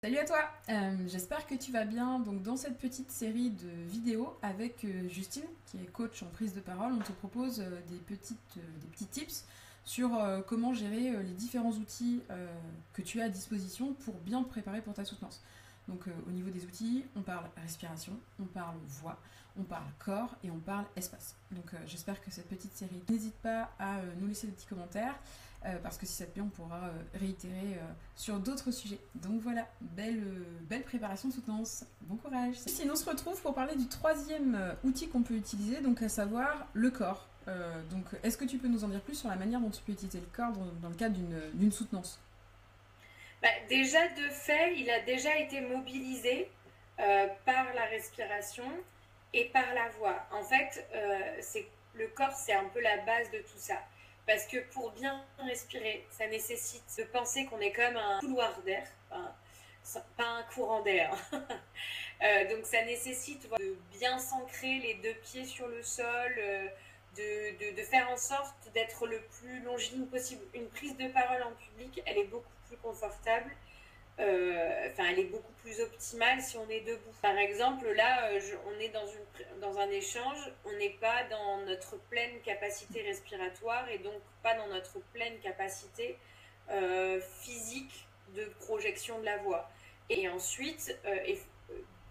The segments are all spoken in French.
Salut à toi. J'espère que tu vas bien. Donc dans cette petite série de vidéos avec Justine, qui est coach en prise de parole, on te propose des petits tips sur comment gérer les différents outils que tu as à disposition pour bien te préparer pour ta soutenance. Donc au niveau des outils, on parle respiration, on parle voix, on parle corps et on parle espace. Donc j'espère que cette petite série, n'hésite pas à nous laisser des petits commentaires parce que si ça te plaît, on pourra réitérer sur d'autres sujets. Donc voilà, belle préparation de soutenance. Bon courage. Sinon, on se retrouve pour parler du troisième outil qu'on peut utiliser, donc à savoir le corps. Donc est-ce que tu peux nous en dire plus sur la manière dont tu peux utiliser le corps dans le cadre d'une soutenance? Déjà, de fait, il a déjà été mobilisé par la respiration et par la voix. En fait, le corps, c'est un peu la base de tout ça. Parce que pour bien respirer, ça nécessite de penser qu'on est comme un couloir d'air, enfin, pas un courant d'air. Donc ça nécessite de bien s'ancrer les deux pieds sur le sol, de faire en sorte d'être le plus longiligne possible. Une prise de parole en public, elle est beaucoup plus confortable. Elle est beaucoup plus optimale si on est debout. Par exemple, là, on est dans un échange, on n'est pas dans notre pleine capacité respiratoire et donc pas dans notre pleine capacité physique de projection de la voix. Et ensuite,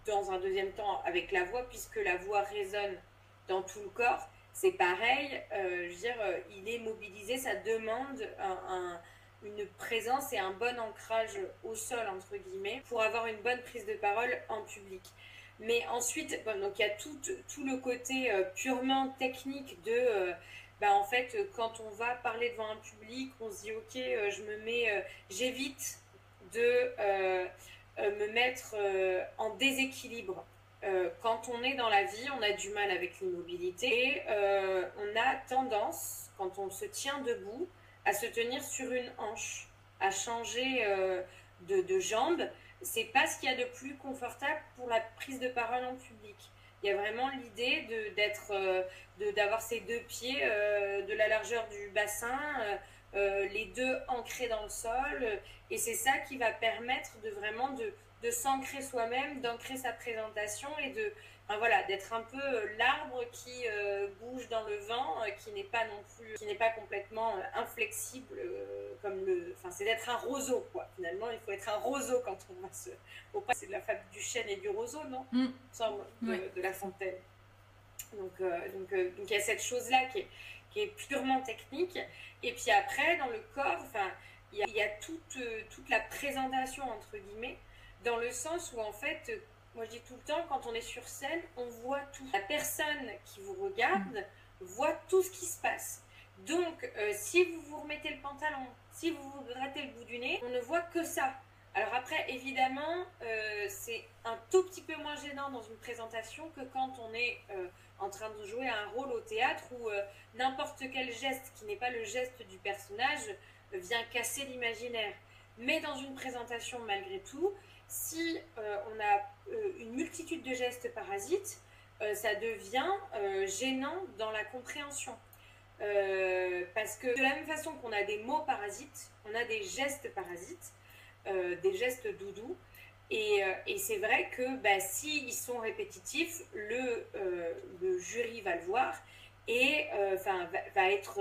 dans un deuxième temps, avec la voix, puisque la voix résonne dans tout le corps, c'est pareil, il est mobilisé, ça demande une présence et un bon ancrage au sol, entre guillemets, pour avoir une bonne prise de parole en public. Mais ensuite, donc il y a tout le côté purement technique de... en fait, quand on va parler devant un public, on se dit, ok, j'évite de me mettre en déséquilibre. Quand on est dans la vie, on a du mal avec l'immobilité et on a tendance, quand on se tient debout, à se tenir sur une hanche, à changer de jambe. C'est pas ce qu'il y a de plus confortable pour la prise de parole en public. Il y a vraiment l'idée d'avoir ses deux pieds de la largeur du bassin, les deux ancrés dans le sol, et c'est ça qui va permettre de s'ancrer soi-même, d'ancrer sa présentation et d'être un peu l'arbre qui bouge dans le vent, qui n'est pas non plus, qui n'est pas complètement inflexible c'est d'être un roseau, quoi. Finalement, il faut être un roseau quand on va c'est de la fable du chêne et du roseau, non? De La Fontaine. Donc il y a cette chose-là qui est purement technique. Et puis après, dans le corps, il y a toute la présentation, entre guillemets, dans le sens où, en fait, moi je dis tout le temps, quand on est sur scène, on voit tout. La personne qui vous regarde voit tout ce qui se passe. Donc, si vous vous remettez le pantalon, si vous vous grattez le bout du nez, on ne voit que ça. Alors après, évidemment, c'est un tout petit peu moins gênant dans une présentation que quand on est en train de jouer un rôle au théâtre où n'importe quel geste qui n'est pas le geste du personnage vient casser l'imaginaire. Mais dans une présentation, malgré tout, si on a une multitude de gestes parasites, ça devient gênant dans la compréhension. Parce que de la même façon qu'on a des mots parasites, on a des gestes parasites, des gestes doudous. Et c'est vrai que s'ils sont répétitifs, le jury va le voir et va être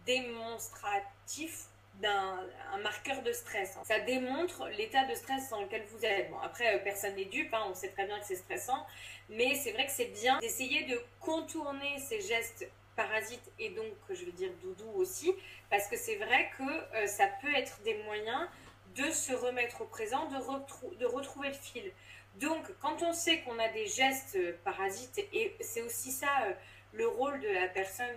démonstratif d'un marqueur de stress. Ça démontre l'état de stress dans lequel vous êtes. Bon, après, personne n'est dupe, on sait très bien que c'est stressant, mais c'est vrai que c'est bien d'essayer de contourner ces gestes parasites et donc, je veux dire, doudou aussi, parce que c'est vrai que ça peut être des moyens de se remettre au présent, de retrouver le fil. Donc, quand on sait qu'on a des gestes parasites, et c'est aussi ça le rôle de la personne,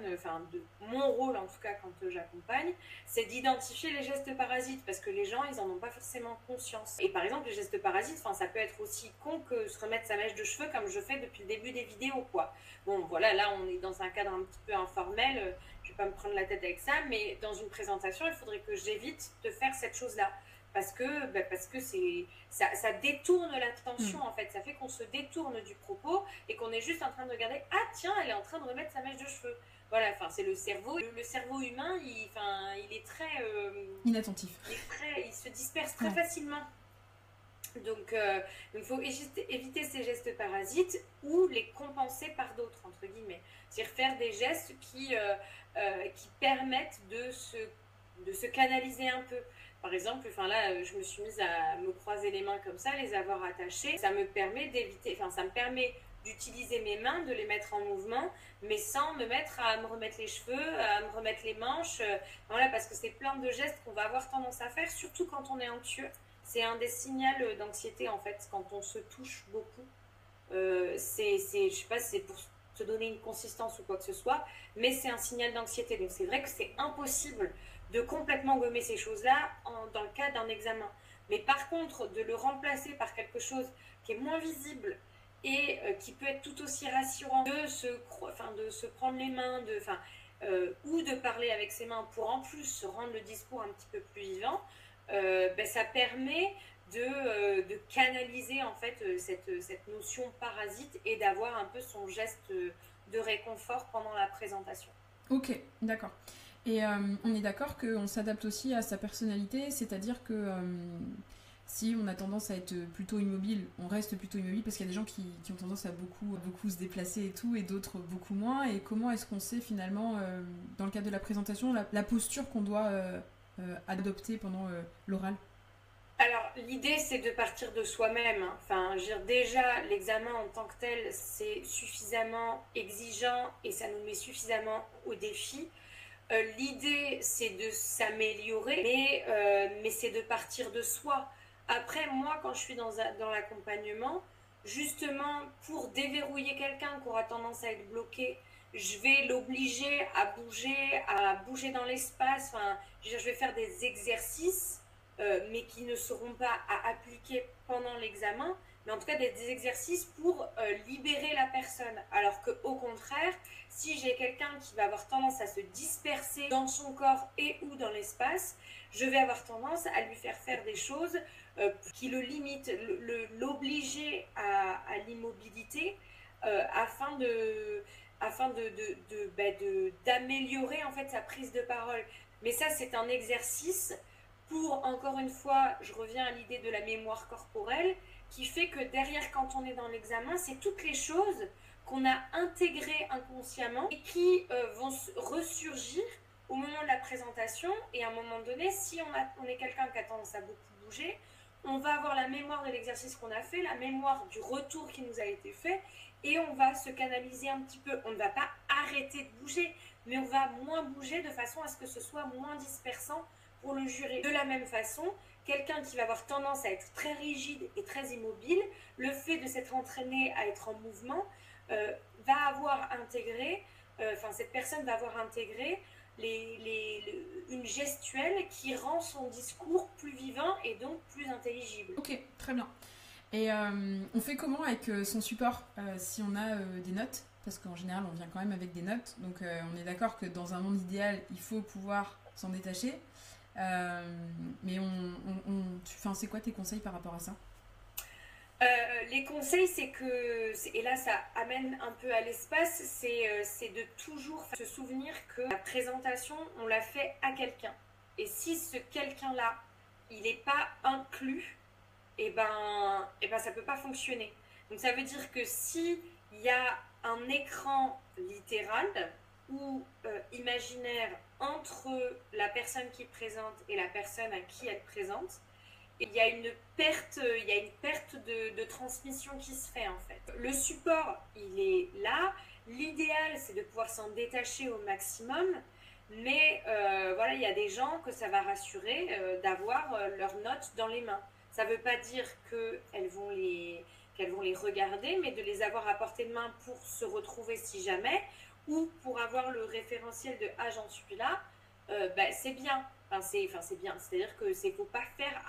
de mon rôle en tout cas quand j'accompagne, c'est d'identifier les gestes parasites, parce que les gens, ils en ont pas forcément conscience. Et par exemple, les gestes parasites, ça peut être aussi con que se remettre sa mèche de cheveux, comme je fais depuis le début des vidéos, quoi. Bon, voilà, là, on est dans un cadre un petit peu informel, je vais pas me prendre la tête avec ça, mais dans une présentation, il faudrait que j'évite de faire cette chose-là. Parce que ça détourne l'attention, en fait. Ça fait qu'on se détourne du propos et qu'on est juste en train de regarder, ah tiens, elle est en train de remettre sa mèche de cheveux. Voilà, c'est le cerveau. Le cerveau humain, il est très... Inattentif. Il se disperse très facilement. Donc, il faut éviter ces gestes parasites ou les compenser par d'autres, entre guillemets. C'est-à-dire faire des gestes qui permettent de se canaliser un peu. Par exemple, enfin là, je me suis mise à me croiser les mains comme ça, les avoir attachées. Ça me permet d'éviter, enfin, ça me permet d'utiliser mes mains, de les mettre en mouvement, mais sans me mettre à me remettre les cheveux, à me remettre les manches. Voilà, parce que c'est plein de gestes qu'on va avoir tendance à faire, surtout quand on est anxieux. C'est un des signaux d'anxiété, en fait, quand on se touche beaucoup. Je sais pas si c'est pour se donner une consistance ou quoi que ce soit, mais c'est un signal d'anxiété. Donc c'est vrai que c'est impossible de complètement gommer ces choses-là dans le cas d'un examen. Mais par contre, de le remplacer par quelque chose qui est moins visible et qui peut être tout aussi rassurant, de se prendre les mains, ou de parler avec ses mains pour en plus rendre le discours un petit peu plus vivant, ça permet de canaliser en fait cette notion parasite et d'avoir un peu son geste de réconfort pendant la présentation. Ok, d'accord. Et on est d'accord qu'on s'adapte aussi à sa personnalité, c'est-à-dire que si on a tendance à être plutôt immobile, on reste plutôt immobile parce qu'il y a des gens qui ont tendance à beaucoup se déplacer et tout, et d'autres beaucoup moins. Et comment est-ce qu'on sait finalement, dans le cadre de la présentation, la posture qu'on doit adopter pendant l'oral? Alors, l'idée, c'est de partir de soi-même. Enfin, je veux dire, déjà, l'examen en tant que tel, c'est suffisamment exigeant et ça nous met suffisamment au défi. L'idée, c'est de s'améliorer, mais c'est de partir de soi. Après, moi, quand je suis dans l'accompagnement, justement, pour déverrouiller quelqu'un qui aura tendance à être bloqué, je vais l'obliger à bouger dans l'espace. Enfin, je vais faire des exercices, mais qui ne seront pas à appliquer pendant l'examen, mais en tout cas des exercices pour libérer la personne. Alors qu'au contraire, si j'ai quelqu'un qui va avoir tendance à se disperser dans son corps et ou dans l'espace, je vais avoir tendance à lui faire des choses qui le limitent, l'obliger à l'immobilité afin d'améliorer en fait sa prise de parole. Mais ça, c'est un exercice pour, encore une fois, je reviens à l'idée de la mémoire corporelle, qui fait que derrière, quand on est dans l'examen, c'est toutes les choses qu'on a intégrées inconsciemment et qui vont ressurgir au moment de la présentation. Et à un moment donné, si on est quelqu'un qui a tendance à beaucoup bouger, on va avoir la mémoire de l'exercice qu'on a fait, la mémoire du retour qui nous a été fait, et on va se canaliser un petit peu. On ne va pas arrêter de bouger, mais on va moins bouger de façon à ce que ce soit moins dispersant pour le jury. De la même façon, quelqu'un qui va avoir tendance à être très rigide et très immobile, le fait de s'être entraîné à être en mouvement va avoir intégré, cette personne va avoir intégré une gestuelle qui rend son discours plus vivant et donc plus intelligible. Ok, très bien. Et on fait comment avec son support si on a des notes? Parce qu'en général, on vient quand même avec des notes. Donc on est d'accord que dans un monde idéal, il faut pouvoir s'en détacher. Mais c'est quoi tes conseils par rapport à ça? Les conseils, c'est que, et là ça amène un peu à l'espace, c'est de toujours se souvenir que la présentation, on l'a fait à quelqu'un. Et si ce quelqu'un-là, il n'est pas inclus, ça ne peut pas fonctionner. Donc ça veut dire que si il y a un écran littéral ou imaginaire entre la personne qui présente et la personne à qui elle présente, il y a une perte de transmission qui se fait en fait. Le support, il est là. L'idéal, c'est de pouvoir s'en détacher au maximum. Mais voilà, il y a des gens que ça va rassurer d'avoir leurs notes dans les mains. Ça ne veut pas dire qu'elles vont les regarder, mais de les avoir à portée de main pour se retrouver si jamais, ou pour avoir le référentiel de « ah, j'en suis là », c'est bien. C'est bien, c'est-à-dire que c'est faut pas faire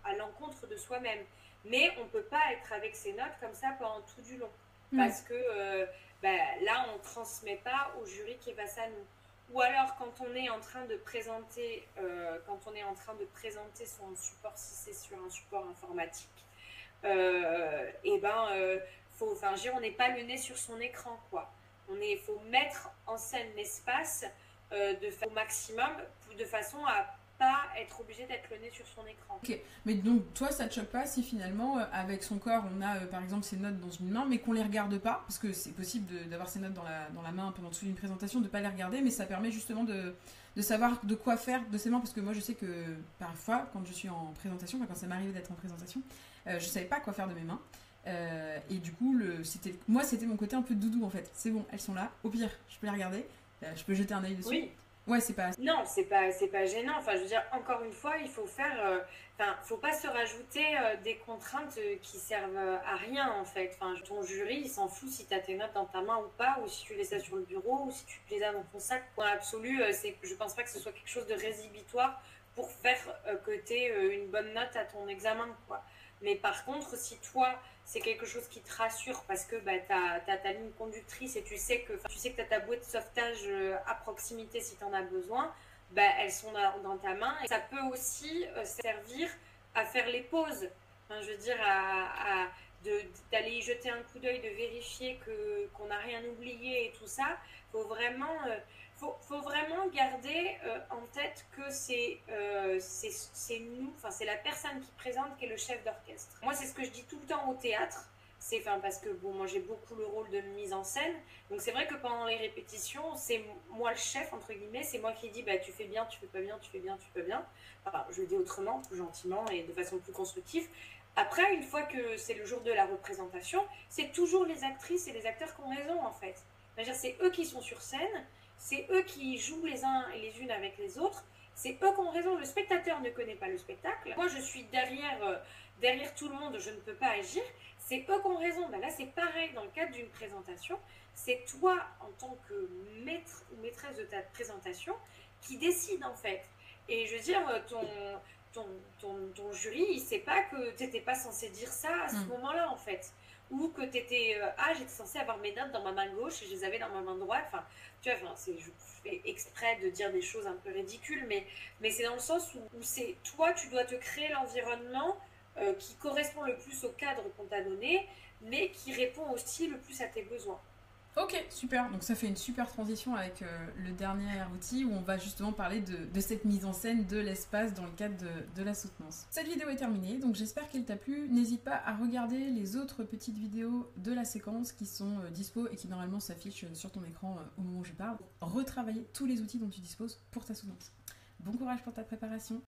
à l'encontre de soi-même. Mais on ne peut pas être avec ses notes comme ça pendant tout du long. Parce que là, on ne transmet pas au jury qui est face à nous. Ou alors, quand on est en train de présenter, son support, si c'est sur un support informatique, on n'est pas le nez sur son écran, quoi. Faut mettre en scène l'espace au maximum, de façon à pas être obligé d'être le nez sur son écran. Ok, mais donc toi ça te choque pas si finalement avec son corps on a par exemple ses notes dans une main mais qu'on les regarde pas, parce que c'est possible d'avoir ses notes dans la main pendant toute une présentation, de pas les regarder, mais ça permet justement de savoir de quoi faire de ses mains, parce que moi je sais que parfois quand je suis en présentation, enfin, quand ça m'arrivait d'être en présentation, je savais pas quoi faire de mes mains. Et du coup, moi c'était mon côté un peu doudou en fait. C'est bon, elles sont là, au pire, je peux les regarder, je peux jeter un œil dessus. Oui. Ouais, c'est pas. Non, c'est pas gênant. Enfin, je veux dire, encore une fois, il faut faire. Enfin, faut pas se rajouter des contraintes qui servent à rien en fait. Enfin, ton jury, il s'en fout si tu as tes notes dans ta main ou pas, ou si tu les as sur le bureau, ou si tu les as dans ton sac. Point absolu, je pense pas que ce soit quelque chose de rédhibitoire pour faire que tu aies une bonne note à ton examen, quoi. Mais par contre, si toi, c'est quelque chose qui te rassure parce que bah, tu as ta ligne conductrice et tu sais que tu as ta bouée de sauvetage à proximité si tu en as besoin, bah, elles sont dans ta main. Et ça peut aussi servir à faire les pauses. Enfin, je veux dire, d'aller y jeter un coup d'œil, de vérifier qu'on n'a rien oublié et tout ça. Il faut vraiment garder en tête que c'est nous, enfin c'est la personne qui présente qui est le chef d'orchestre. Moi, c'est ce que je dis tout le temps au théâtre. Parce que bon, moi j'ai beaucoup le rôle de mise en scène, donc c'est vrai que pendant les répétitions, c'est moi le chef entre guillemets, c'est moi qui dis bah tu fais bien, tu fais pas bien, tu fais bien, tu fais bien. Enfin, je le dis autrement, plus gentiment et de façon plus constructive. Après, une fois que c'est le jour de la représentation, c'est toujours les actrices et les acteurs qui ont raison en fait. C'est eux qui sont sur scène, c'est eux qui jouent les uns et les unes avec les autres, c'est eux qui ont raison. Le spectateur ne connaît pas le spectacle. Moi, je suis derrière tout le monde, je ne peux pas agir. C'est eux qui ont raison. Ben là, c'est pareil dans le cadre d'une présentation. C'est toi, en tant que maître ou maîtresse de ta présentation, qui décide en fait. Et je veux dire, ton jury, il ne sait pas que tu n'étais pas censé dire ça à ce moment-là en fait. Ou que tu étais, j'étais censée avoir mes notes dans ma main gauche et je les avais dans ma main droite. Enfin, tu vois, je fais exprès de dire des choses un peu ridicules, mais c'est dans le sens où c'est toi, tu dois te créer l'environnement qui correspond le plus au cadre qu'on t'a donné, mais qui répond aussi le plus à tes besoins. Ok, super. Donc ça fait une super transition avec le dernier outil où on va justement parler de cette mise en scène de l'espace dans le cadre de la soutenance. Cette vidéo est terminée, donc j'espère qu'elle t'a plu. N'hésite pas à regarder les autres petites vidéos de la séquence qui sont dispo et qui normalement s'affichent sur ton écran au moment où je parle. Retravailler tous les outils dont tu disposes pour ta soutenance. Bon courage pour ta préparation.